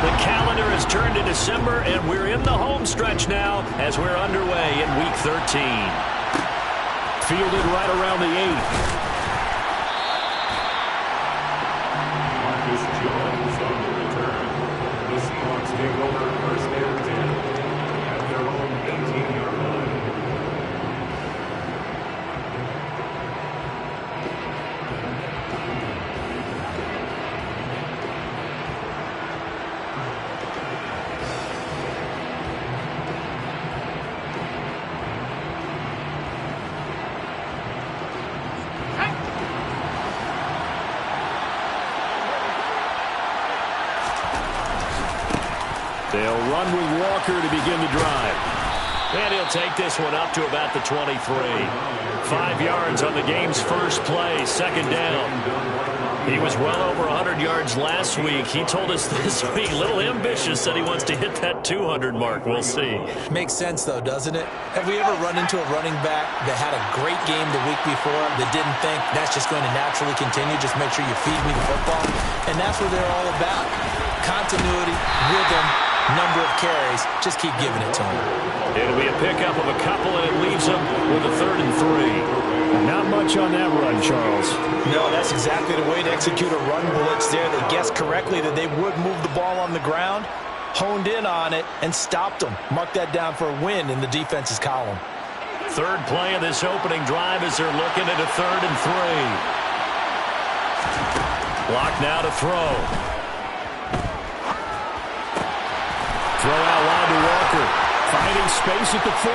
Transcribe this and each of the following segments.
The calendar has turned to December, and we're in the home stretch now as we're underway in Week 13. Fielded right around the 8th. Marcus Jones on the return. The Seahawks take over first and 10 at their own 18-yard line. They'll run with Walker to begin the drive. And he'll take this one up to about the 23. 5 yards on the game's first play, second down. He was well over 100 yards last week. He told us this week, a little ambitious, said he wants to hit that 200 mark. We'll see. Makes sense, though, doesn't it? Have we ever run into a running back that had a great game the week before that didn't think that's just going to naturally continue? Just make sure you feed me the football. And that's what they're all about. Continuity, rhythm, number of carries. Just keep giving it to him. It'll be a pickup of a couple, and it leaves them with a 3rd and 3. Not much on that run, Charles. No, that's exactly the way to execute a run blitz there. They guessed correctly that they would move the ball on the ground, honed in on it, and stopped them. Mark that down for a win in the defense's column. Third play of this opening drive as they're looking at a 3rd and 3. Block now to throw. Throw out wide to Walker. Finding space at the 40.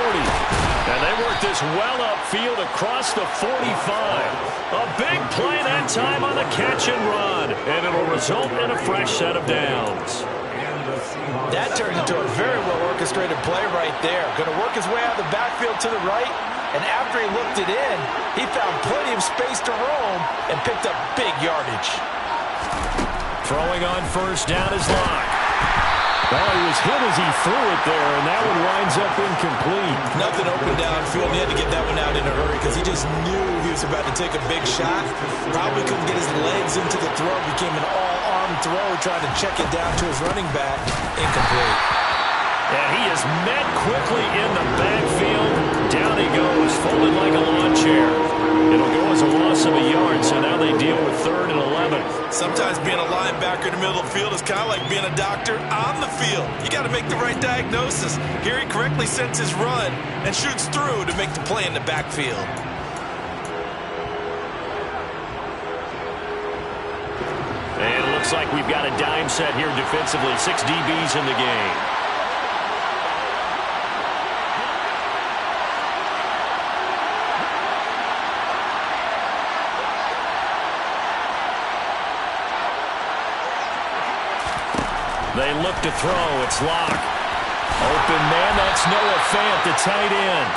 And they work this well upfield across the 45. A big play that time on the catch and run. And it'll result in a fresh set of downs. That turned into a very well-orchestrated play right there. Going to work his way out of the backfield to the right. And after he looked it in, he found plenty of space to roam and picked up big yardage. Throwing on first down is Locke. Well, he was hit as he threw it there, and that one winds up incomplete. Nothing open downfield, and he had to get that one out in a hurry because he just knew he was about to take a big shot. Probably couldn't get his legs into the throw. Became an all-arm throw, trying to check it down to his running back. Incomplete. And he is met quickly in the backfield. Down he goes, folded like a lawn chair. It'll go as a loss of a yard, so now they deal with 3rd and 11. Sometimes being a linebacker in the middle of the field is kind of like being a doctor on the field. You got to make the right diagnosis. Here he correctly sets his run and shoots through to make the play in the backfield. And it looks like we've got a dime set here defensively. 6 DBs in the game. They look to throw. It's Locke. Open man, that's Noah Fant, the tight end.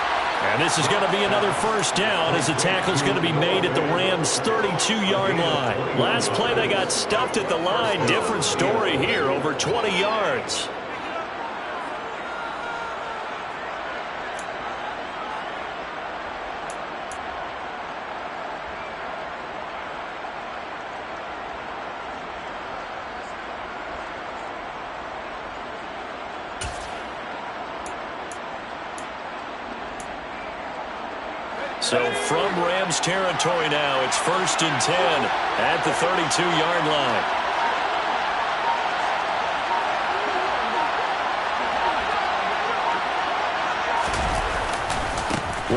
And this is going to be another first down as the tackle's going to be made at the Rams' 32-yard line. Last play, they got stuffed at the line. Different story here, over 20 yards. So from Rams territory now, it's 1st and 10 at the 32-yard line.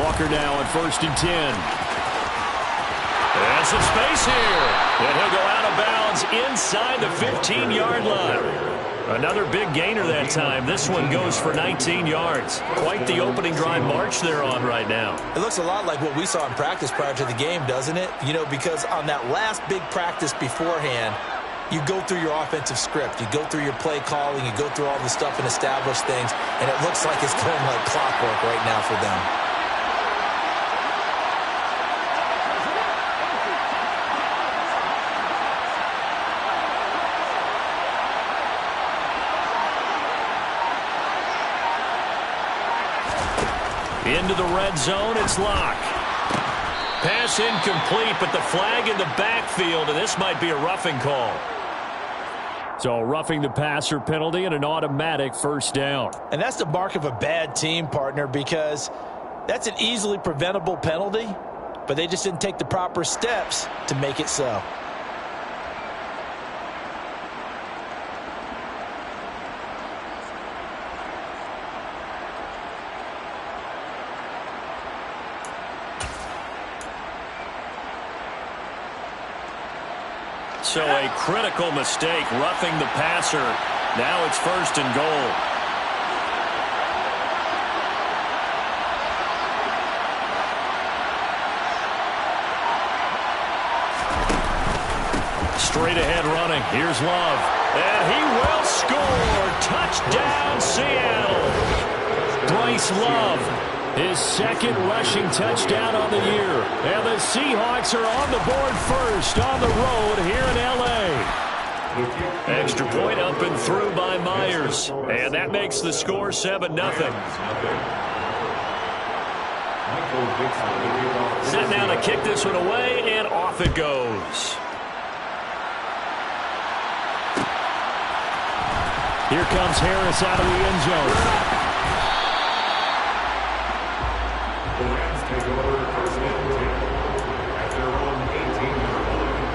Walker now at 1st and 10. There's some space here. And he'll go out of bounds inside the 15-yard line. Another big gainer that time. This one goes for 19 yards. Quite the opening drive march they're on right now. It looks a lot like what we saw in practice prior to the game, doesn't it? You know, because on that last big practice beforehand, you go through your offensive script. You go through your play calling. You go through all the stuff and establish things. And it looks like it's going like clockwork right now for them. Into the red zone, it's Locke. Pass incomplete, but the flag in the backfield, and this might be a roughing call. So roughing the passer penalty and an automatic first down. And that's the mark of a bad team, partner, because that's an easily preventable penalty, but they just didn't take the proper steps to make it so. So a critical mistake, roughing the passer. Now it's first and goal. Straight ahead running. Here's Love. And he will score. Touchdown, Seattle. Bryce Love, his second rushing touchdown on the year. And the Seahawks are on the board first on the road here in L.A. Extra point up and through by Myers. And that makes the score 7-0. Set now to kick this one away, and off it goes. Here comes Harris out of the end zone. The Rams take over first and 10 at their own 18-yard line.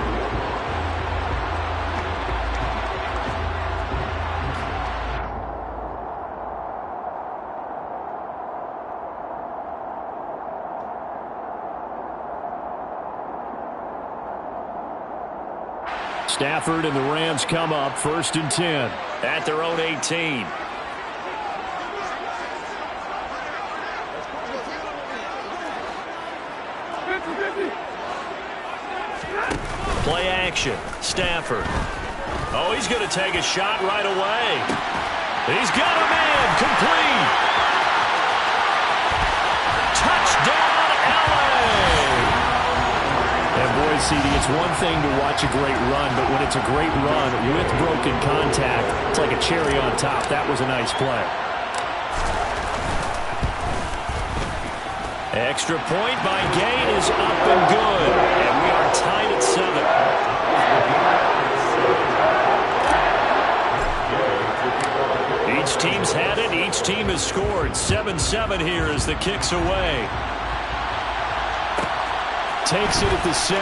Stafford and the Rams come up first and 10 at their own 18. Play action. Stafford. Oh, he's going to take a shot right away. He's got a man. Complete. Touchdown, L.A. And boy, CD, it's one thing to watch a great run, but when it's a great run with broken contact, it's like a cherry on top. That was a nice play. Extra point by Gain is up and good. And we are tied at 7. Each team's had it. Each team has scored. 7-7 here as the kick's away. Takes it at the 7.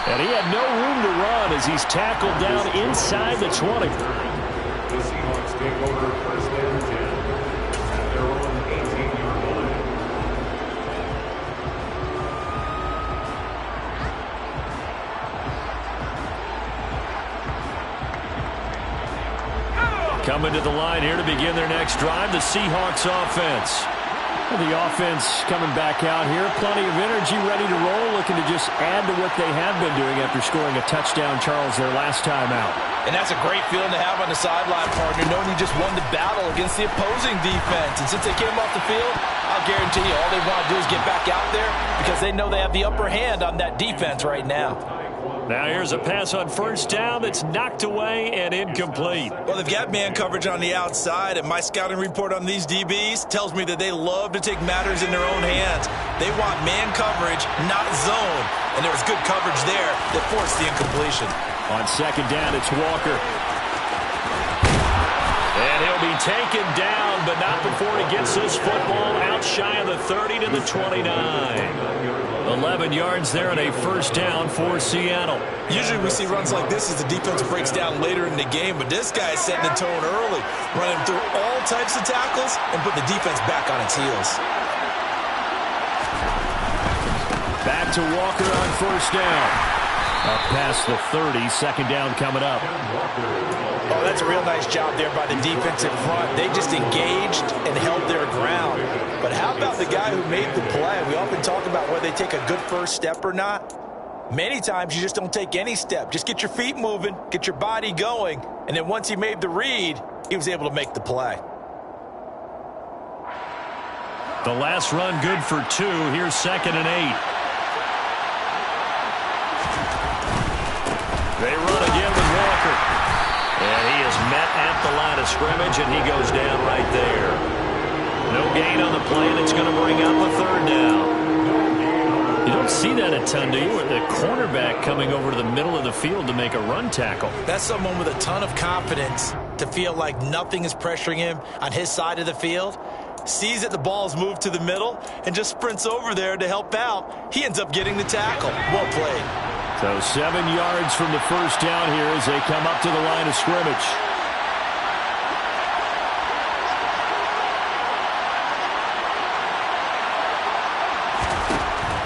And he had no room to run as he's tackled down inside the 20. The Seahawks take over first and 10 at their own 18-yard line. Coming to the line here to begin their next drive, the Seahawks offense. The offense coming back out here. Plenty of energy, ready to roll, looking to just add to what they have been doing after scoring a touchdown, Charles, their last time out. And that's a great feeling to have on the sideline, partner, knowing you just won the battle against the opposing defense. And since they came off the field, I'll guarantee you all they want to do is get back out there because they know they have the upper hand on that defense right now. Now here's a pass on first down that's knocked away and incomplete. Well, they've got man coverage on the outside, and my scouting report on these DBs tells me that they love to take matters in their own hands. They want man coverage, not zone. And there was good coverage there that forced the incompletion. On second down, it's Walker. And he'll be taken down, but not before he gets this football out shy of the 30 to the 29. 11 yards there and a first down for Seattle. Usually we see runs like this as the defense breaks down later in the game, but this guy's setting the tone early, running through all types of tackles and put the defense back on its heels. Back to Walker on first down. Up past the 30, second down coming up. Oh, that's a real nice job there by the defensive front. They just engaged and held their ground. But how about the guy who made the play? We often talk about whether they take a good first step or not. Many times you just don't take any step. Just get your feet moving, get your body going, and then once he made the read, he was able to make the play. The last run good for 2. Here's second and 8. They run again with Walker. And he is met at the line of scrimmage, and he goes down right there. No gain on the play, and it's going to bring up a third down. You don't see that a ton, do you? With the cornerback coming over to the middle of the field to make a run tackle. That's someone with a ton of confidence to feel like nothing is pressuring him on his side of the field. Sees that the ball's moved to the middle and just sprints over there to help out. He ends up getting the tackle. Well played. So 7 yards from the first down here as they come up to the line of scrimmage.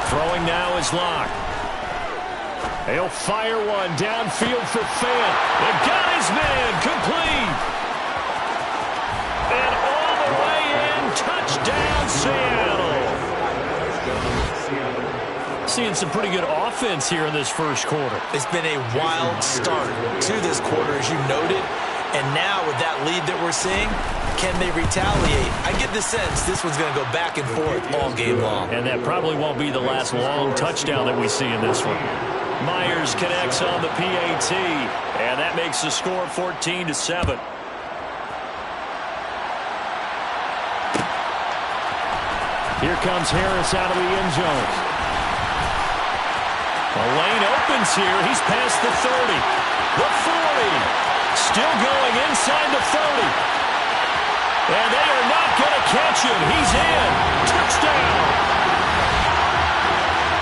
Throwing now is Locke. He'll fire one downfield for Fant. It got his man complete. And all the way in, touchdown Seattle. Seeing some pretty good offense here in this first quarter. It's been a wild start to this quarter, as you noted. And now with that lead that we're seeing, can they retaliate? I get the sense this one's going to go back and forth all game long. And that probably won't be the last long touchdown that we see in this one. Myers connects on the PAT, and that makes the score 14-7. Here comes Harris out of the end zone. The lane opens here. He's past the 30, the 40. Still going inside the 30. And they are not going to catch him. He's in. Touchdown.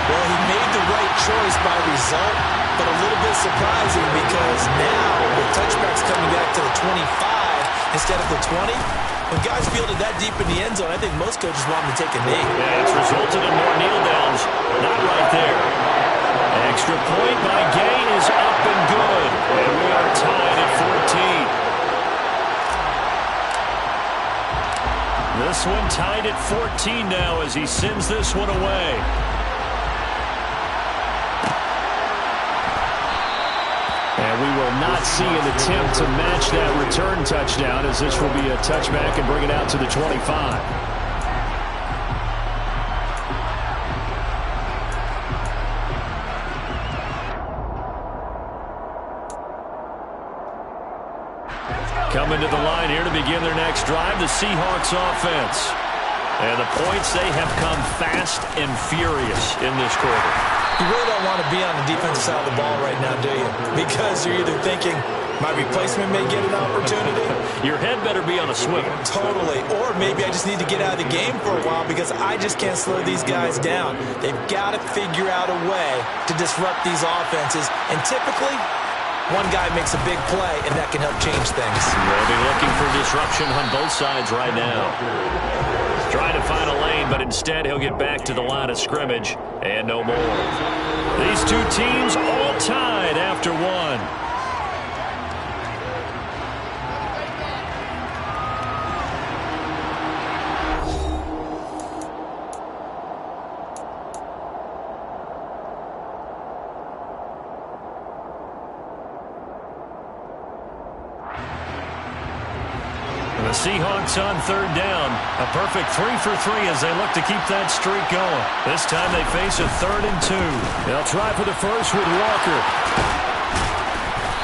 Well, he made the right choice by result, but a little bit surprising because now with touchbacks coming back to the 25 instead of the 20, when guys fielded that deep in the end zone, I think most coaches want them to take a knee. Yeah, it's resulted in more kneel downs. Not right there. Extra point by Gay is up and good. And we are tied at 14. This one tied at 14 now as he sends this one away. And we will not see an attempt to match that return touchdown, as this will be a touchback and bring it out to the 25. Coming to the line here to begin their next drive, the Seahawks offense. And the points, they have come fast and furious in this quarter. You really don't want to be on the defensive side of the ball right now, do you? Because you're either thinking, my replacement may get an opportunity. Your head better be on a swivel. Totally. Or maybe I just need to get out of the game for a while because I just can't slow these guys down. They've got to figure out a way to disrupt these offenses. And typically, one guy makes a big play, and that can help change things. They'll be looking for disruption on both sides right now. Trying to find a lane, but instead he'll get back to the line of scrimmage, and no more. These two teams all tied after one. The Seahawks on third down. A perfect 3 for 3 as they look to keep that streak going. This time they face a 3rd and 2. They'll try for the first with Walker.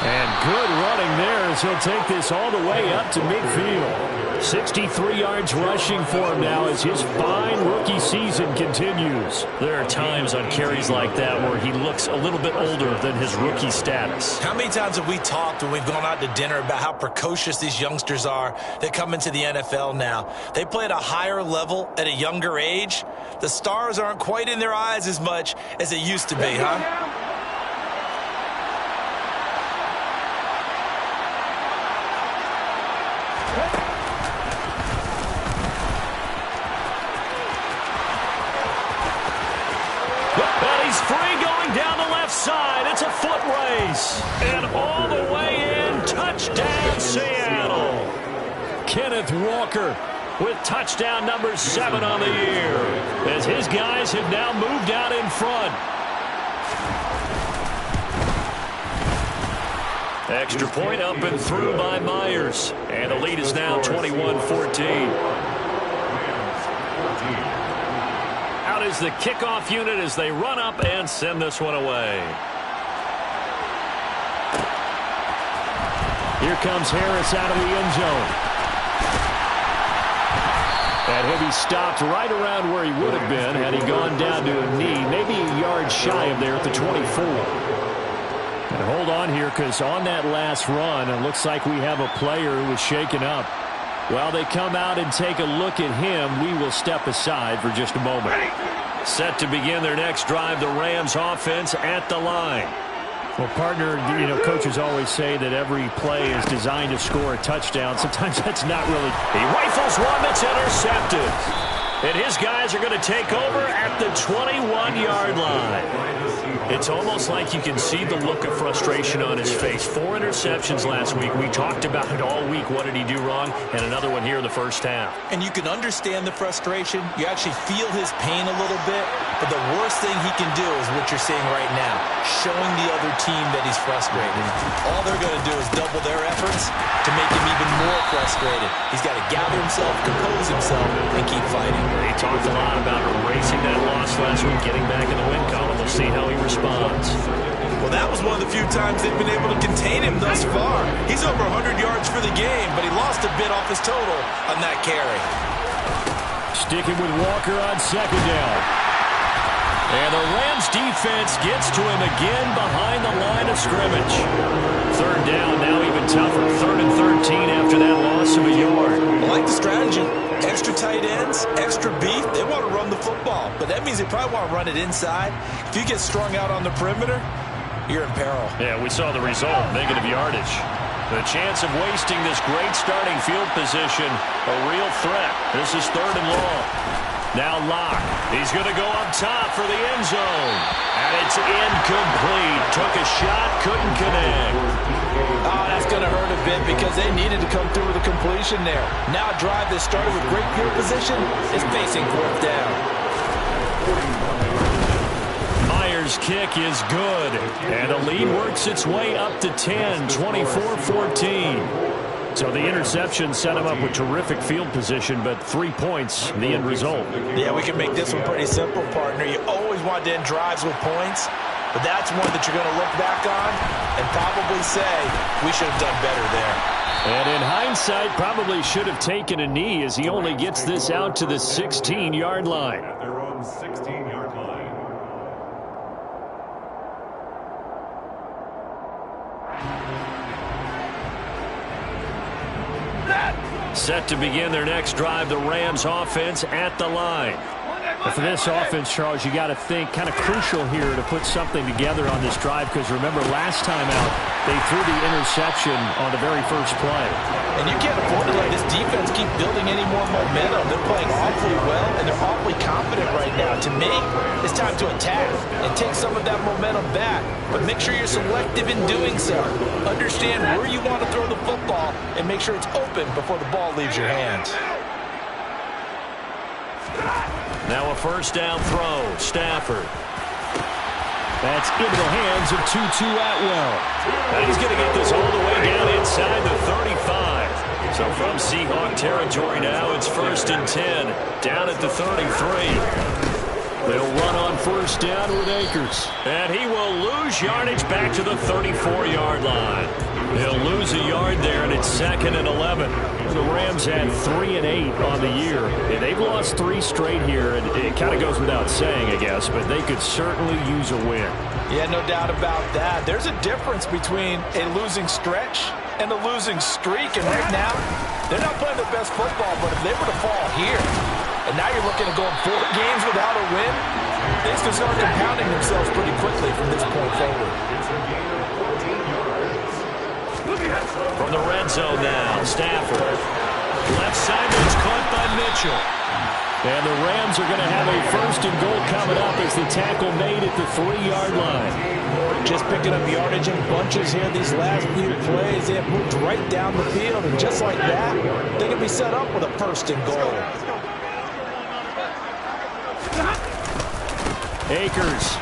And good running there as he'll take this all the way up to midfield. 63 yards rushing for him now as his fine rookie season continues. There are times on carries like that where he looks a little bit older than his rookie status. How many times have we talked when we've gone out to dinner about how precocious these youngsters are that come into the NFL now? They play at a higher level at a younger age. The stars aren't quite in their eyes as much as it used to be, huh? He's free going down the left side. It's a foot race. And all the way in, touchdown Seattle. Kenneth Walker with touchdown number 7 on the year, as his guys have now moved out in front. Extra point up and through by Myers. And the lead is now 21-14. Out is the kickoff unit as they run up and send this one away. Here comes Harris out of the end zone. And he'll be stopped right around where he would have been had he gone down to a knee, maybe a yard shy of there at the 24. And hold on here, because on that last run, it looks like we have a player who was shaken up. While they come out and take a look at him, we will step aside for just a moment. Set to begin their next drive, the Rams offense at the line. Well, partner, coaches always say that every play is designed to score a touchdown. Sometimes that's not really. He rifles one that's intercepted. And his guys are going to take over at the 21-yard line. It's almost like you can see the look of frustration on his face. 4 interceptions last week. We talked about it all week. What did he do wrong? And another one here in the first half. And you can understand the frustration. You actually feel his pain a little bit. But the worst thing he can do is what you're seeing right now, showing the other team that he's frustrated. All they're going to do is double their efforts to make him even more frustrated. He's got to gather himself, compose himself, and keep fighting. He talked a lot about erasing that loss last week, getting back in the win column. We'll see how he responds. Well, that was one of the few times they've been able to contain him thus far. He's over 100 yards for the game, but he lost a bit off his total on that carry. Sticking with Walker on second down. And the Rams defense gets to him again behind the line of scrimmage. Third down, now even tougher. 3rd and 13 after that loss of a yard. I like the strategy. Extra tight ends, extra beef. They want to run the football, but that means they probably want to run it inside. If you get strung out on the perimeter, you're in peril. Yeah, we saw the result, negative yardage. The chance of wasting this great starting field position, a real threat. This is 3rd and long. Now Locke. He's going to go up top for the end zone. And it's incomplete. Took a shot, couldn't connect. Oh, that's going to hurt a bit because they needed to come through with a completion there. Now a drive that started with great field position is facing 4th down. Myers' kick is good. And the lead works its way up to 10, 24-14. So the interception set him up with terrific field position, but 3 points, the end result. Yeah, we can make this one pretty simple, partner. You always want to end drives with points, but that's one that you're going to look back on and probably say, we should have done better there. And in hindsight, probably should have taken a knee as he only gets this out to the 16-yard line. At their own 16-yard line. Set to begin their next drive, the Rams offense at the line. But for this offense, Charles, you got to think kind of crucial here to put something together on this drive, because remember last time out they threw the interception on the very first play. And you can't afford to let this defense keep building any more momentum. They're playing awfully well, and they're awfully confident right now. To me, it's time to attack and take some of that momentum back. But make sure you're selective in doing so. Understand where you want to throw the football and make sure it's open before the ball leaves your hands. Now a first down throw. Stafford. That's into the hands of Tutu Atwell. And he's going to get this all the way down inside the 35. So from Seahawk territory now, it's 1st and 10. Down at the 33. They'll run on first down with Akers. And he will lose yardage back to the 34-yard line. He'll lose a yard there, and it's 2nd and 11. The Rams had 3 and 8 on the year. And they've lost 3 straight here, and it kind of goes without saying, I guess, but they could certainly use a win. Yeah, no doubt about that. There's a difference between a losing stretch and a losing streak, and right now, they're not playing their best football, but if they were to fall here, and now you're looking at going 4 games without a win, things can start compounding themselves pretty quickly from this point forward. From the red zone now, Stafford. Left side, it's caught by Mitchell. And the Rams are going to have a 1st and goal coming up as the tackle made at the 3-yard line. Just picking up yardage in bunches here these last few plays. They have moved right down the field, and just like that, they can be set up with a 1st and goal. Akers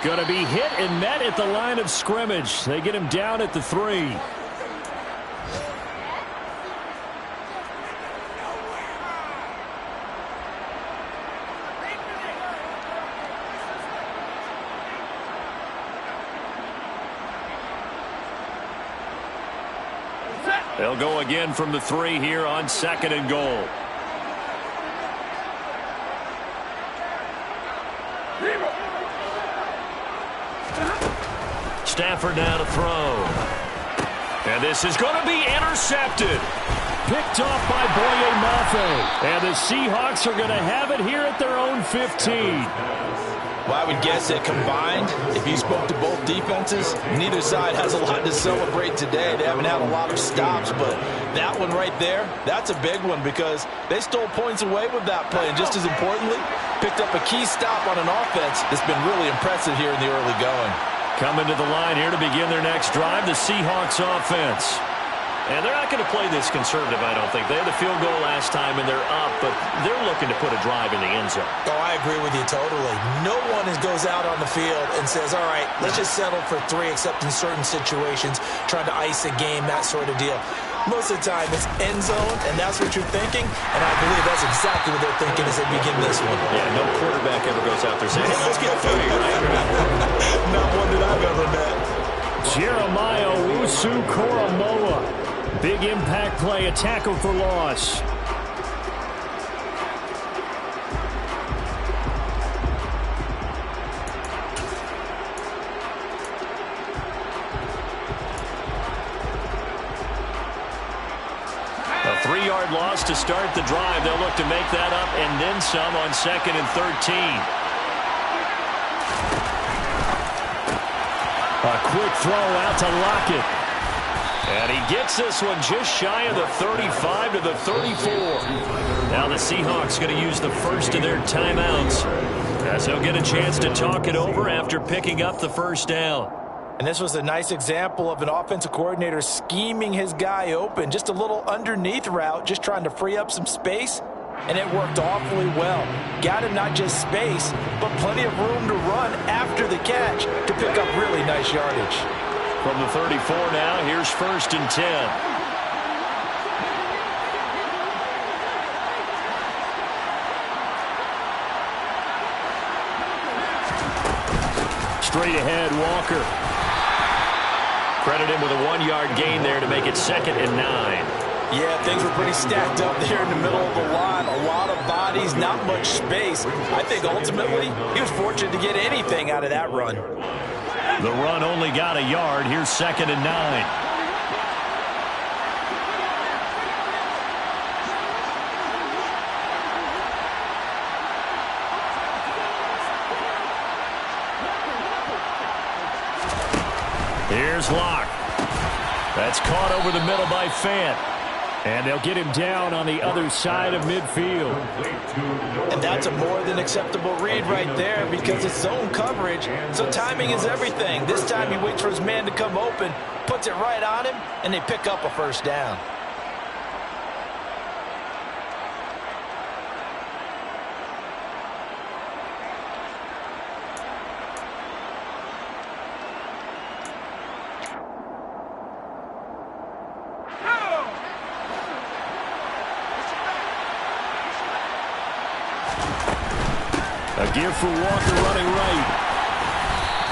going to be hit and met at the line of scrimmage. They get him down at the 3. They'll go again from the 3 here on 2nd and goal. effort now to throw. And this is going to be intercepted. Picked off by Boye Mafe. And the Seahawks are going to have it here at their own 15. Well, I would guess that combined, if you spoke to both defenses, neither side has a lot to celebrate today. They haven't had a lot of stops, but that one right there, that's a big one because they stole points away with that play. And just as importantly, picked up a key stop on an offense that's been really impressive here in the early going. Coming to the line here to begin their next drive, the Seahawks offense. And they're not going to play this conservative, I don't think. They had the field goal last time, and they're up, but they're looking to put a drive in the end zone. Oh, I agree with you totally. No one goes out on the field and says, all right, let's just settle for 3, except in certain situations, trying to ice a game, that sort of deal. Most of the time, it's end zone, and that's what you're thinking, and I believe that's exactly what they're thinking as they begin this one. Yeah, no quarterback ever goes out there saying, hey, let's get 3, right? Not one that I've ever met. Jeremiah Owusu-Koramoah. Big impact play, a tackle for loss. A 3-yard loss to start the drive. They'll look to make that up and then some on 2nd and 13. A quick throw out to Lockett. And he gets this one just shy of the 35 to the 34. Now the Seahawks going to use the first of their timeouts as they'll get a chance to talk it over after picking up the first down. And this was a nice example of an offensive coordinator scheming his guy open. Just a little underneath route, just trying to free up some space. And it worked awfully well. Got him not just space, but plenty of room to run after the catch to pick up really nice yardage. From the 34 now, here's 1st and 10. Straight ahead, Walker. Credit him with a 1-yard gain there to make it 2nd and 9. Yeah, things were pretty stacked up there in the middle of the line. A lot of bodies, not much space. I think ultimately he was fortunate to get anything out of that run. The run only got a yard. Here's 2nd and 9. Here's Locke. That's caught over the middle by Fant. And they'll get him down on the other side of midfield. And that's a more than acceptable read right there because it's zone coverage, so timing is everything. This time he waits for his man to come open, puts it right on him, and they pick up a first down. A give for Walker running right.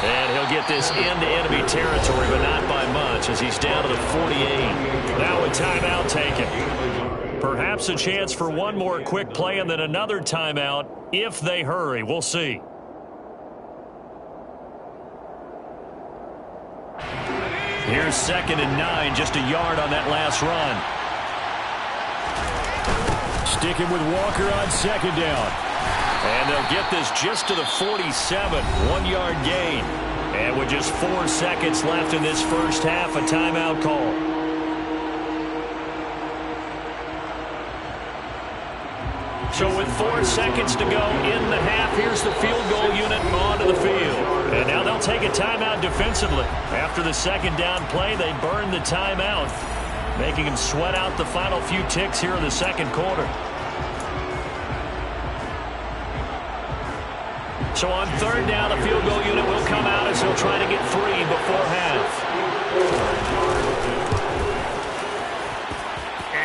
And he'll get this into enemy territory, but not by much as he's down to the 48. Now a timeout taken. Perhaps a chance for one more quick play and then another timeout if they hurry. We'll see. Here's 2nd and 9, just a yard on that last run. Sticking with Walker on 2nd down. And they'll get this just to the 47, 1-yard gain. And with just 4 seconds left in this first half, a timeout call. So with 4 seconds to go in the half, here's the field goal unit onto the field. And now they'll take a timeout defensively. After the 2nd down play, they burn the timeout, making them sweat out the final few ticks here in the 2nd quarter. So on 3rd down, the field goal unit will come out as he'll try to get 3 before half.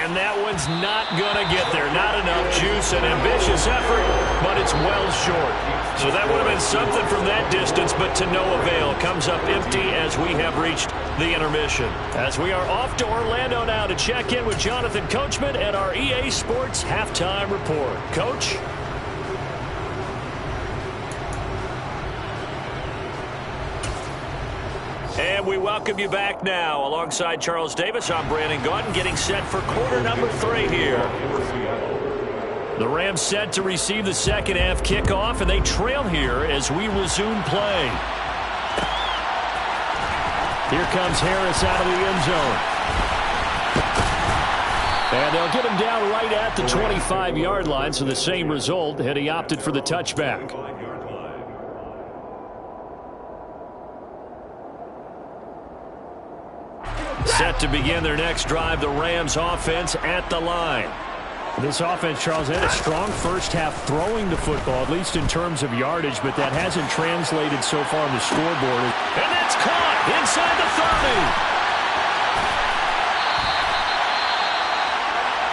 And that one's not going to get there. Not enough juice, an ambitious effort, but it's well short. So that would have been something from that distance, but to no avail. Comes up empty as we have reached the intermission. As we are off to Orlando now to check in with Jonathan Coachman and our EA Sports Halftime Report. Coach? And we welcome you back now. Alongside Charles Davis, I'm Brandon Gaudin, getting set for quarter number 3 here. The Rams set to receive the second half kickoff, and they trail here as we resume play. Here comes Harris out of the end zone. And they'll get him down right at the 25-yard line, so the same result had he opted for the touchback. Set to begin their next drive, the Rams offense at the line. This offense, Charles, had a strong first half throwing the football, at least in terms of yardage, but that hasn't translated so far on the scoreboard. And that's caught inside the 30.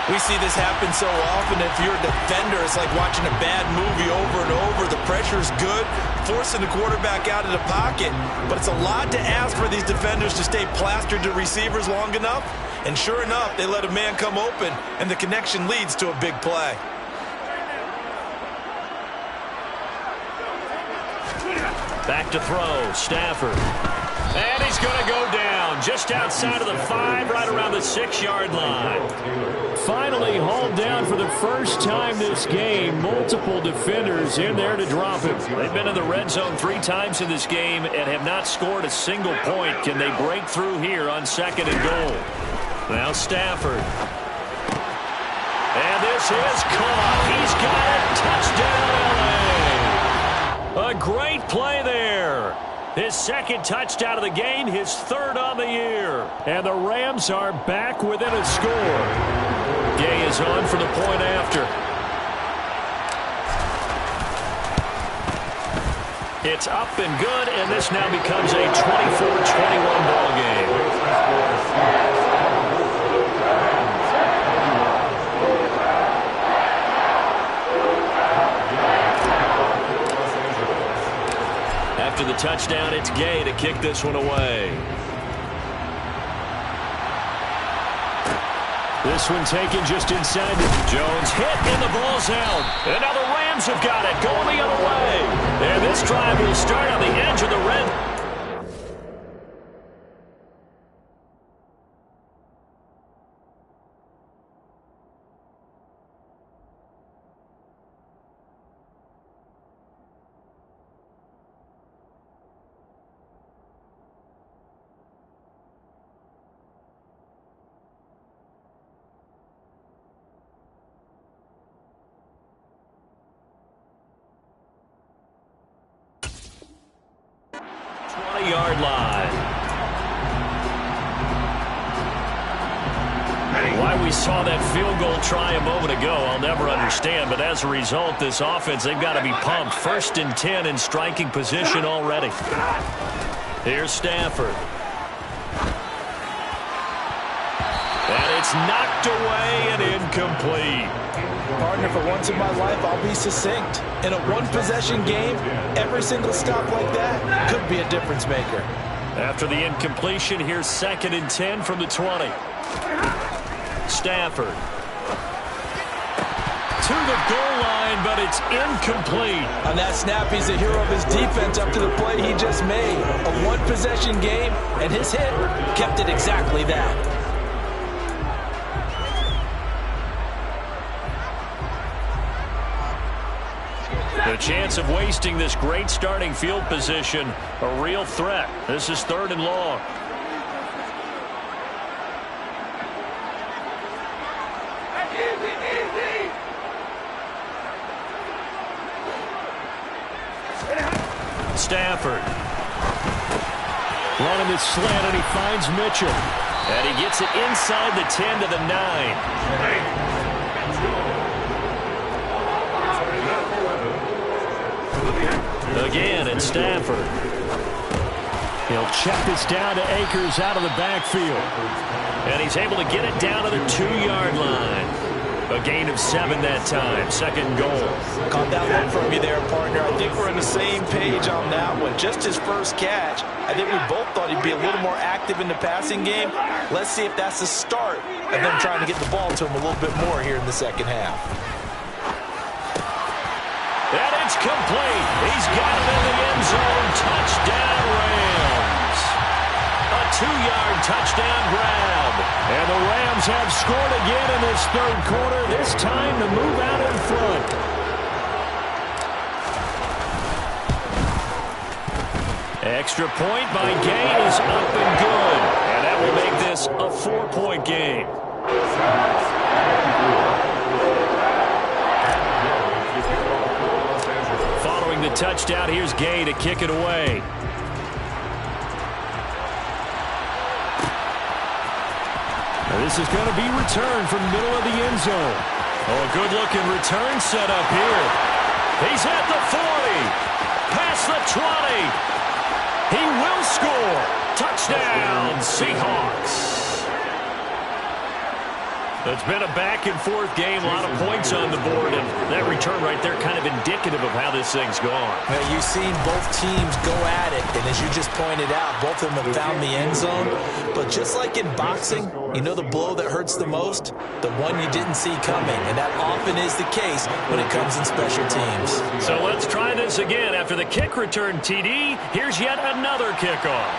We see this happen so often. If you're a defender, it's like watching a bad movie over and over. The pressure's good, forcing the quarterback out of the pocket. But it's a lot to ask for these defenders to stay plastered to receivers long enough. And sure enough, they let a man come open, and the connection leads to a big play. Back to throw, Stafford. And he's going to go down just outside of the 5, right around the 6-yard line. Finally hauled down for the first time this game. Multiple defenders in there to drop him. They've been in the red zone 3 times in this game and have not scored a single point. Can they break through here on 2nd and goal? Now Stafford. And this is caught. He's got it. Touchdown, LA. A great play there. His 2nd touchdown of the game, his 3rd on the year. And the Rams are back within a score. Gay is on for the point after. It's up and good, and this now becomes a 24-21 ball game. After the touchdown, it's Gay to kick this one away. This one taken just inside. Jones hit, and the ball's out. And now the Rams have got it, going the other way. And this drive will start on the edge of the red. Yard line. Why we saw that field goal try a moment ago, I'll never understand. But as a result, this offense, they've got to be pumped. 1st and 10 in striking position already. Here's Stafford. And it's knocked away and incomplete. Partner, for once in my life, I'll be succinct. In a one-possession game, every single stop like that could be a difference maker. After the incompletion, here's 2nd and 10 from the 20. Stafford. To the goal line, but it's incomplete. On that snap, he's the hero of his defense up to the play he just made. A one-possession game, and his hit kept it exactly that. The chance of wasting this great starting field position, a real threat. This is 3rd and long. Stafford. Running the slant, and he finds Mitchell. And he gets it inside the 10 to the 9. Again, it's Stafford. He'll check this down to Akers out of the backfield. And he's able to get it down to the 2-yard line. A gain of 7 that time. 2nd goal. Caught that one from you there, partner. I think we're on the same page on that one. Just his first catch. I think we both thought he'd be a little more active in the passing game. Let's see if that's the start of them trying to get the ball to him a little bit more here in the 2nd half. And it's complete. He's got it in the end zone. Touchdown, Rams. A 2-yard touchdown grab. And the Rams have scored again in this third quarter, this time to move out in front. Extra point by Gain is up and good. And that will make this a 4-point game. Following the touchdown, here's Gay to kick it away. Now this is going to be returned from the middle of the end zone. Oh, a good-looking return set up here. He's at the 40. Past the 20. He will score. Touchdown, Seahawks. It's been a back-and-forth game, a lot of points on the board, and that return right there kind of indicative of how this thing's gone. Well, you've seen both teams go at it, and as you just pointed out, both of them have found the end zone. But just like in boxing, you know the blow that hurts the most? The one you didn't see coming, and that often is the case when it comes in special teams. So let's try this again. After the kick return, TD, here's yet another kickoff.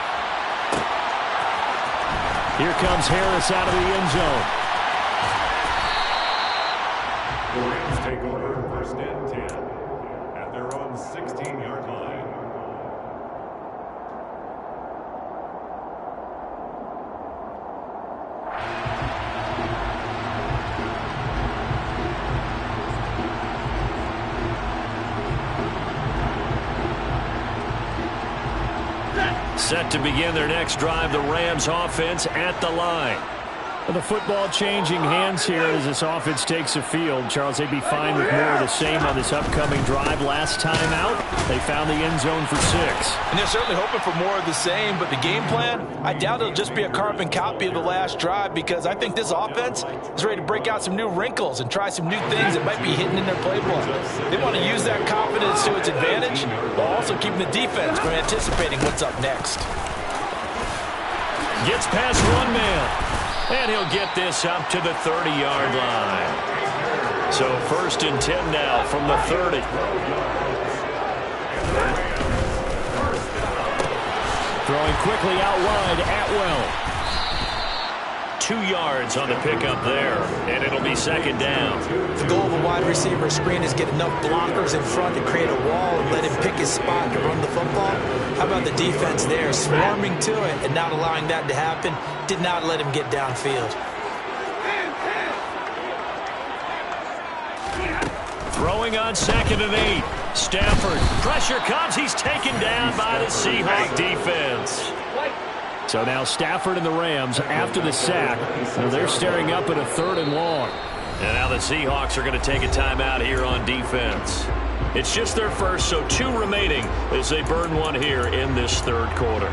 Here comes Harris out of the end zone. The Rams take over first and 10 at their own 16-yard line. Set to begin their next drive, the Rams offense at the line. Well, the football changing hands here as this offense takes the field. Charles, they'd be fine with more of the same on this upcoming drive. Last time out, they found the end zone for 6. And they're certainly hoping for more of the same, but the game plan, I doubt it'll just be a carbon copy of the last drive, because I think this offense is ready to break out some new wrinkles and try some new things that might be hidden in their playbook. They want to use that confidence to its advantage while also keeping the defense from anticipating what's up next. Gets past one man. And he'll get this up to the 30-yard line. So 1st and 10 now from the 30. Throwing quickly out wide, Atwell. 2 yards on the pickup there, and it'll be 2nd down. The goal of a wide receiver screen is get enough blockers in front to create a wall and let him pick his spot to run the football. How about the defense there, swarming to it and not allowing that to happen? Did not let him get downfield. Throwing on 2nd and 8. Stafford, pressure comes. He's taken down by the Seahawk defense. So now Stafford and the Rams, after the sack, they're staring up at a 3rd and long. And now the Seahawks are going to take a timeout here on defense. It's just their first, so 2 remaining as they burn one here in this 3rd quarter.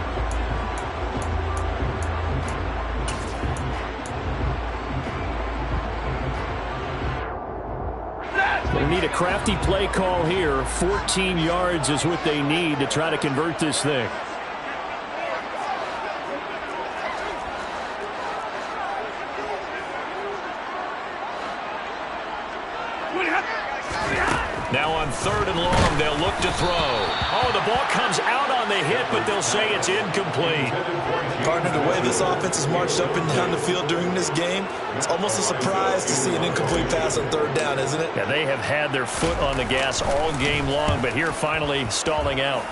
They need a crafty play call here. 14 yards is what they need to try to convert this thing. Now on 3rd and long, they'll look to throw. Oh, the ball comes out on the hit, but they'll say it's incomplete. Partner, the way this offense has marched up and down the field during this game, it's almost a surprise to see an incomplete pass on 3rd down, isn't it? Yeah, they have had their foot on the gas all game long, but here finally stalling out.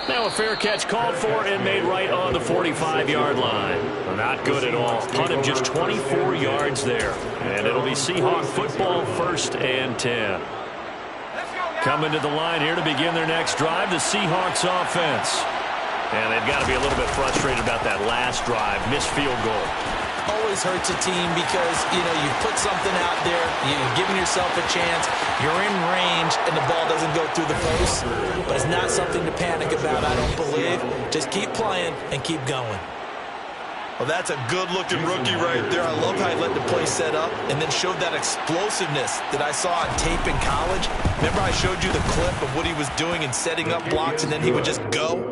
Now a fair catch called for and made right on the 45-yard line. Not good at all. Punt him just 24 yards there. And it'll be Seahawk football 1st and 10. Coming to the line here to begin their next drive, the Seahawks offense. And they've got to be a little bit frustrated about that last drive, missed field goal. Always hurts a team because, you know, you've put something out there, you've given yourself a chance, you're in range, and the ball doesn't go through the post. But it's not something to panic about, I don't believe. Just keep playing and keep going. Well, that's a good-looking rookie right there. I love how he let the play set up and then showed that explosiveness that I saw on tape in college. Remember I showed you the clip of what he was doing and setting up blocks, and then he would just go?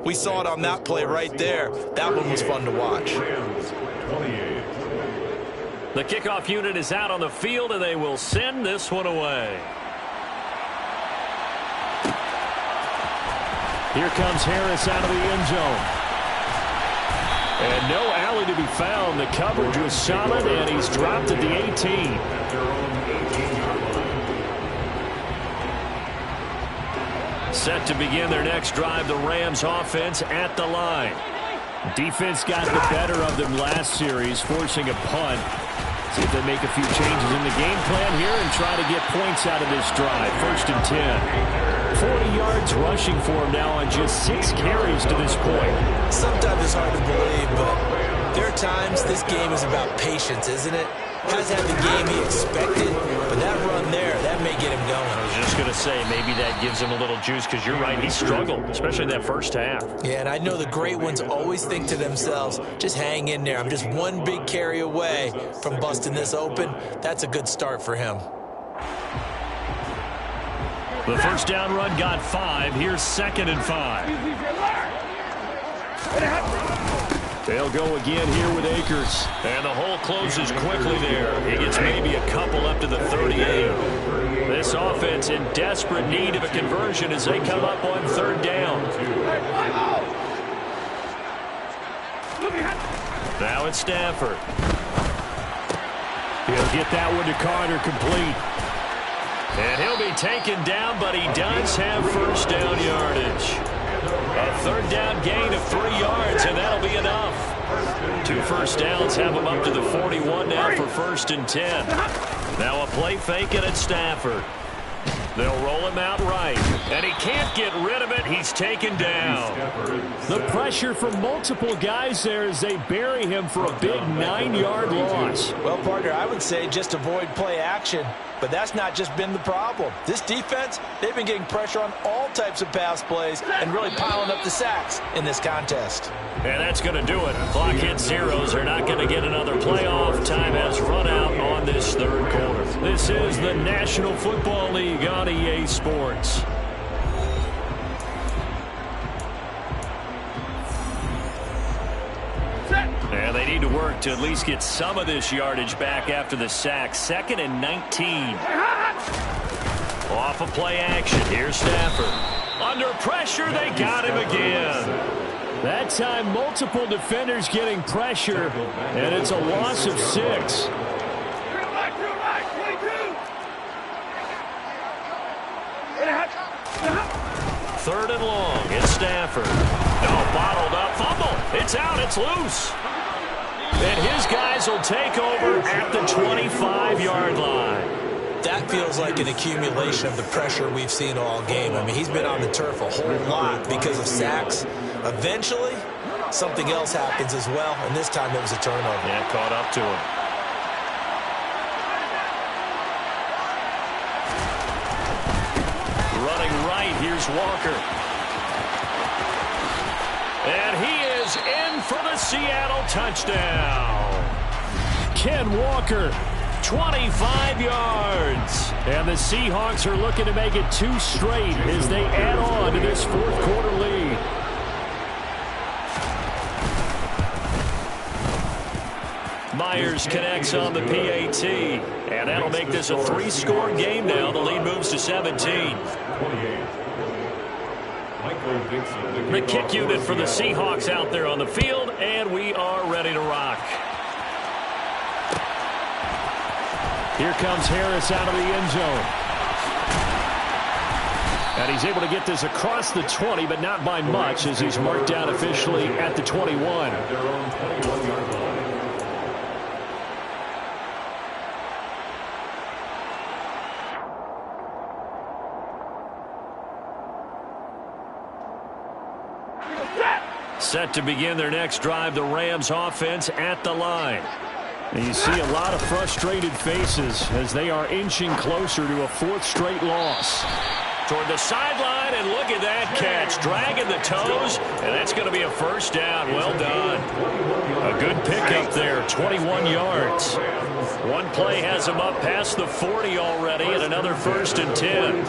We saw it on that play right there. That one was fun to watch. The kickoff unit is out on the field, and they will send this one away. Here comes Harris out of the end zone. And no alley to be found. The coverage was solid, and he's dropped at the 18. Set to begin their next drive, the Rams offense at the line. Defense got the better of them last series, forcing a punt. See if they make a few changes in the game plan here and try to get points out of this drive. 1st and 10. 40 yards rushing for him now on just 6 carries to this point. Sometimes it's hard to believe, but there are times this game is about patience, isn't it? Hasn't had the game he expected, but that run there, that may get him going. I was just going to say, maybe that gives him a little juice, because you're right, he struggled, especially in that first half. Yeah, and I know the great ones always think to themselves, just hang in there. I'm just one big carry away from busting this open. That's a good start for him. The first down run got 5. Here's 2nd and 5. They'll go again here with Akers. And the hole closes quickly there. He gets maybe a couple up to the 38. This offense in desperate need of a conversion as they come up on 3rd down. Now it's Stafford. He'll get that one to Carter complete. And he'll be taken down, but he does have first down yardage. A 3rd down gain of 3 yards, and that'll be enough. 2 first downs have him up to the 41 now for 1st and 10. Now a play fake and it's Stafford. They'll roll him out right, and he can't get rid of it. He's taken down. The pressure from multiple guys there as they bury him for a big 9-yard loss. Well, partner, I would say just avoid play action, but that's not just been the problem. This defense, they've been getting pressure on all types of pass plays and really piling up the sacks in this contest. And that's going to do it. Clock hits zeros. They're not going to get another playoff. Time has run out on this 3rd quarter. This is the National Football League on EA Sports. And they need to work to at least get some of this yardage back after the sack. 2nd and 19. Off of play action. Here's Stafford. Under pressure, they got him again. That time, multiple defenders getting pressure, and it's a loss of 6. Third and long. It's Stafford. No, bottled up. Fumble. It's out. It's loose. And his guys will take over at the 25-yard line. That feels like an accumulation of the pressure we've seen all game. I mean, he's been on the turf a whole lot because of sacks. Eventually, something else happens as well, and this time it was a turnover. Yeah, caught up to him. Running right, here's Walker. And he is in for the Seattle touchdown. Ken Walker, 25 yards. And the Seahawks are looking to make it 2 straight as they add on to this 4th quarter lead. Myers connects on the PAT. And that'll make this a 3-score game now. The lead moves to 17. The kick unit for the Seahawks out there on the field, and we are ready to rock. Here comes Harris out of the end zone. And he's able to get this across the 20, but not by much, as he's marked down officially at the 21. Set to begin their next drive, the Rams offense at the line. And you see a lot of frustrated faces as they are inching closer to a 4th straight loss. Toward the sideline, and look at that catch. Dragging the toes, and that's going to be a first down. Well done. A good pickup there, 21 yards. One play has him up past the 40 already, and another 1st and 10.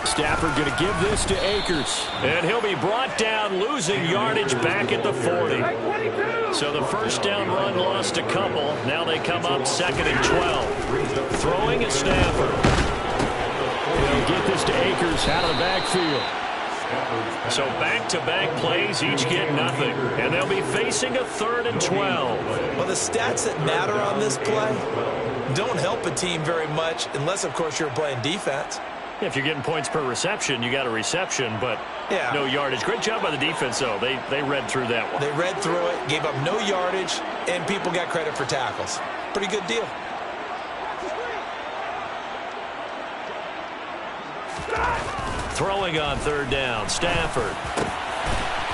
Stafford going to give this to Akers. And he'll be brought down, losing yardage back at the 40. So the first down run lost a couple. Now they come up 2nd and 12. Throwing is Stafford. They'll get this to Akers out of the backfield. So back-to-back plays, each get nothing. And they'll be facing a 3rd and 12. Well, the stats that matter on this play don't help a team very much unless, of course, you're playing defense. If you're getting points per reception, you got a reception, but yeah, no yardage. Great job by the defense, though. They read through that one. They read through it, gave up no yardage, and people got credit for tackles. Pretty good deal. Throwing on 3rd down, Stafford.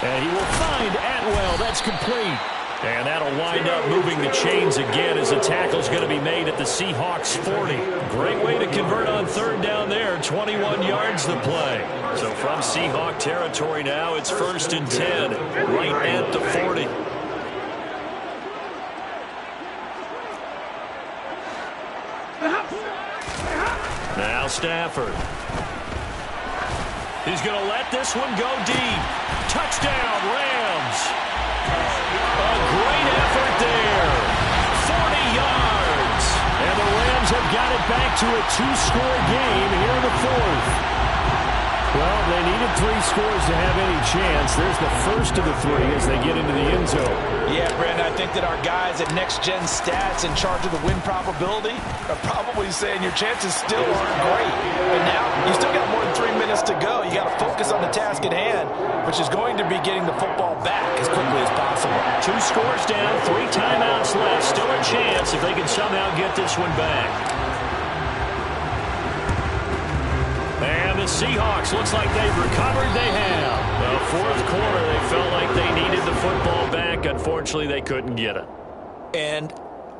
And he will find Atwell. That's complete. And that'll wind up moving the chains again as the tackle's going to be made at the Seahawks 40. Great way to convert on 3rd down there. 21 yards the play. So from Seahawk territory now, it's 1st and 10, right at the 40. Now Stafford. He's going to let this one go deep. Touchdown, Rams. A great effort there. 40 yards. And the Rams have got it back to a 2-score game here in the 4th. Well, they needed 3 scores to have any chance. There's the first of the 3 as they get into the end zone. Yeah, Brandon, I think that our guys at NXGen Stats in charge of the win probability are probably saying your chances still aren't great. But now, you still got more than 3 minutes to go. You got to focus on the task at hand, which is going to be getting the football back as quickly as possible. 2 scores down, 3 timeouts left. Still a chance if they can somehow get this one back. And the Seahawks, looks like they've recovered. They have. The 4th quarter, they felt like they needed the football back. Unfortunately, they couldn't get it. And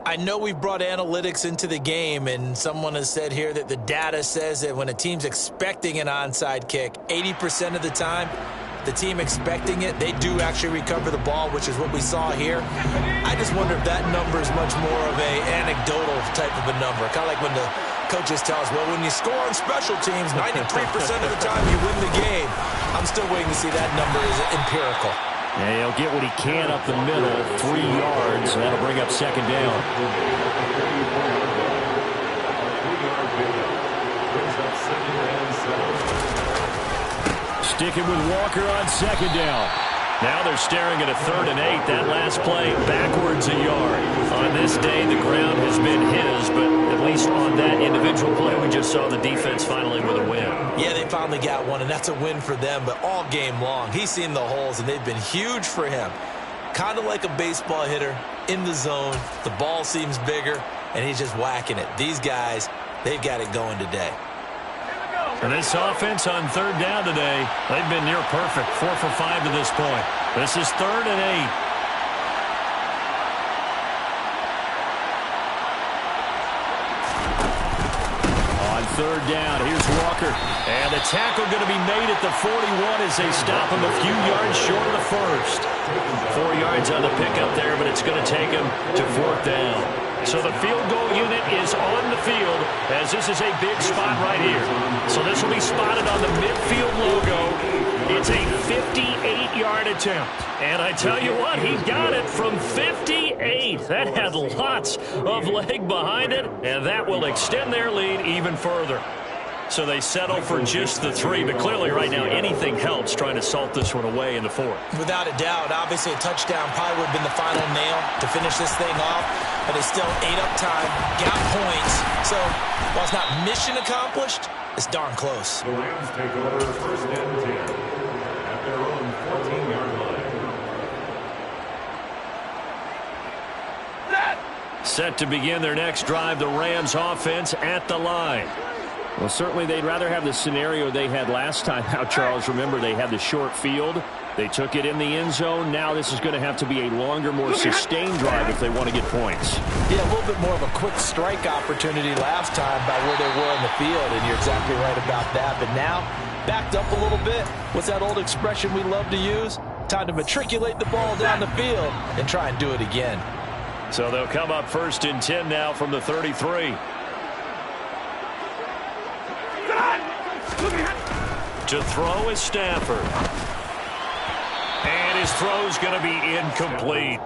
I know we've brought analytics into the game, and someone has said here that the data says that when a team's expecting an onside kick, 80% of the time, the team expecting it, they do actually recover the ball, which is what we saw here. I just wonder if that number is much more of a anecdotal type of a number. Kind of like when the coaches tell us, well, when you score on special teams, 93% of the time you win the game. I'm still waiting to see that number is empirical. And he'll get what he can up the middle, 3 yards, and that'll bring up 2nd down. Sticking with Walker on 2nd down. Now they're staring at a 3rd and 8. That last play backwards a yard. On this day, the ground has been his, but at least on that individual play, we just saw the defense finally with a win. Yeah, they finally got one, and that's a win for them, but all game long, he's seen the holes, and they've been huge for him. Kind of like a baseball hitter in the zone. The ball seems bigger, and he's just whacking it. These guys, they've got it going today. And this offense on 3rd down today, they've been near perfect, 4 for 5 to this point. This is 3rd and 8. On 3rd down, here's Walker. And the tackle going to be made at the 41 as they stop him a few yards short of the 1st. 4 yards on the pickup there, but it's going to take him to 4th down. So the field goal unit is on the field as this is a big spot right here. So this will be spotted on the midfield logo. It's a 58-yard attempt. And I tell you what, he got it from 58. That had lots of leg behind it, and that will extend their lead even further. So they settle for just the 3, but clearly right now anything helps trying to salt this one away in the 4th. Without a doubt, obviously a touchdown probably would have been the final nail to finish this thing off, but they still ate up time, got points. So while it's not mission accomplished, it's darn close. The Rams take over 1st and 10 at their own 14-yard line. Set to begin their next drive, the Rams offense at the line. Well, certainly they'd rather have the scenario they had last time out, Charles. Remember, they had the short field. They took it in the end zone. Now this is going to have to be a longer, more sustained drive if they want to get points. Yeah, a little bit more of a quick strike opportunity last time by where they were in the field, and you're exactly right about that. But now, backed up a little bit. What's that old expression we love to use? Time to matriculate the ball down the field and try and do it again. So they'll come up 1st and 10 now from the 33. To throw is Stafford. And his throw's going to be incomplete.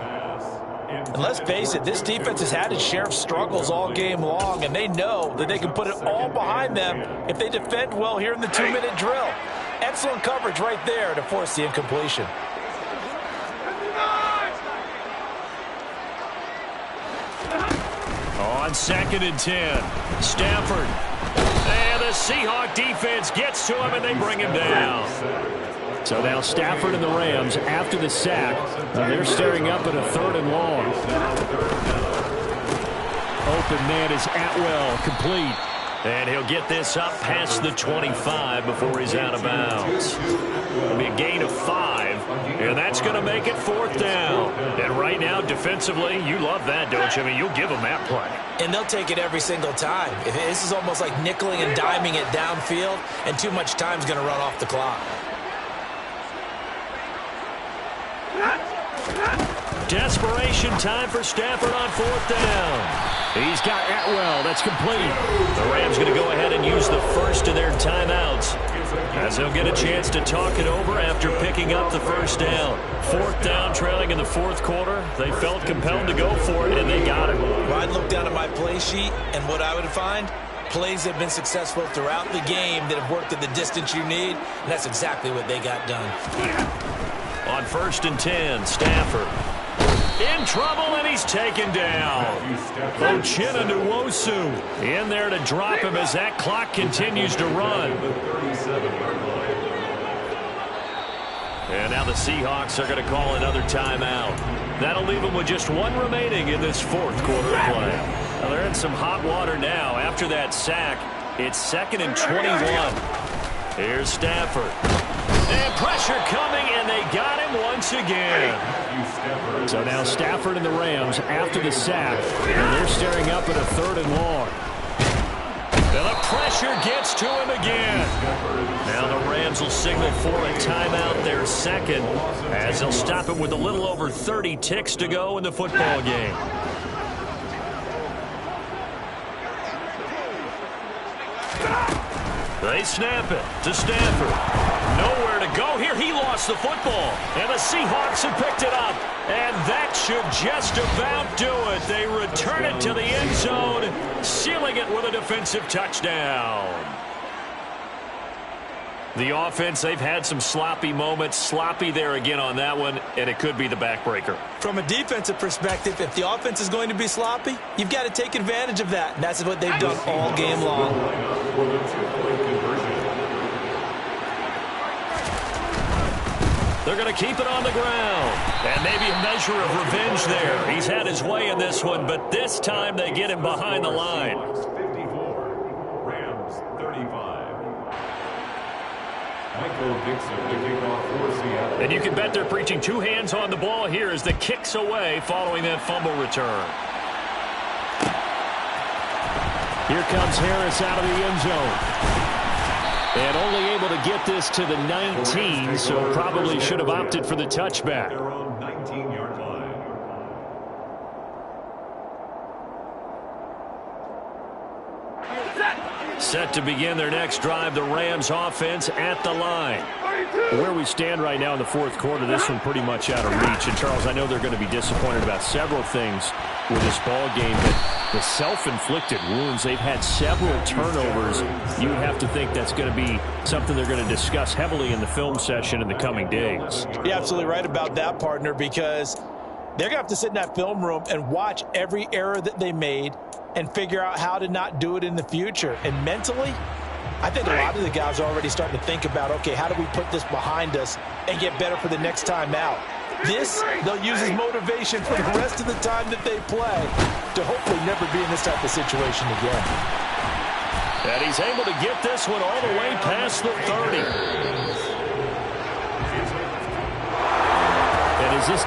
And let's face it, this defense has had its share of struggles all game long, and they know that they can put it all behind them if they defend well here in the 2-minute drill. Excellent coverage right there to force the incompletion. On 2nd and 10, Stafford. And the Seahawk defense gets to him, and they bring him down. So now Stafford and the Rams, after the sack, they're staring up at a 3rd and long. Open man is Atwell, complete. And he'll get this up past the 25 before he's out of bounds. It'll be a gain of 5, and that's going to make it 4th down. And right now, defensively, you love that, don't you? I mean, you'll give them that play. And they'll take it every single time. This is almost like nickeling and diming it downfield, and too much time's going to run off the clock. Desperation time for Stafford on 4th down. He's got Atwell. That's complete. The Rams going to go ahead and use the first of their timeouts, as they'll get a chance to talk it over after picking up the 1st down. 4th down, trailing in the 4th quarter. They felt compelled to go for it, and they got it. Well, I'd look down at my play sheet, and what I would find, plays have been successful throughout the game that have worked at the distance you need, and that's exactly what they got done. On 1st and 10, Stafford. In trouble, and he's taken down. Ochena Nwosu in there to drop him as that clock continues to run. And now the Seahawks are going to call another timeout. That'll leave them with just 1 remaining in this 4th quarter of play. Now they're in some hot water now. After that sack, it's 2nd and 21. Here's Stafford. And pressure coming, and they got him once again. So now Stafford and the Rams after the sack, and they're staring up at a 3rd and long. And the pressure gets to him again. Now the Rams will signal for a timeout, their 2nd, as they'll stop it with a little over 30 ticks to go in the football game. They snap it to Stafford. Nowhere to go here. He lost the football, and the Seahawks have picked it up. And that should just about do it. They return it to the end zone, sealing it with a defensive touchdown. The offense, they've had some sloppy moments. Sloppy there again on that one, and it could be the backbreaker. From a defensive perspective, if the offense is going to be sloppy, you've got to take advantage of that. And that's what they've done all game long. They're going to keep it on the ground. And maybe a measure of revenge there. He's had his way in this one, but this time they get him behind the line. 54, Rams 35. Michael Dixon to kick off for Seattle. And you can bet they're preaching 2 hands on the ball here as the kick's away following that fumble return. Here comes Harris out of the end zone. And only able to get this to the 19, so probably should have opted for the touchback. Their own 19-yard line. Set to begin their next drive, the Rams offense at the line. Where we stand right now in the 4th quarter, this one pretty much out of reach. And, Charles, I know they're going to be disappointed about several things with this ball game, but the self-inflicted wounds, they've had several turnovers. You have to think that's going to be something they're going to discuss heavily in the film session in the coming days. You're absolutely right about that, partner, because they're going to have to sit in that film room and watch every error that they made and figure out how to not do it in the future. And mentally, I think a lot of the guys are already starting to think about, okay, how do we put this behind us and get better for the next time out? This, they'll use as motivation for the rest of the time that they play to hopefully never be in this type of situation again. And he's able to get this one all the way past the 30. And is this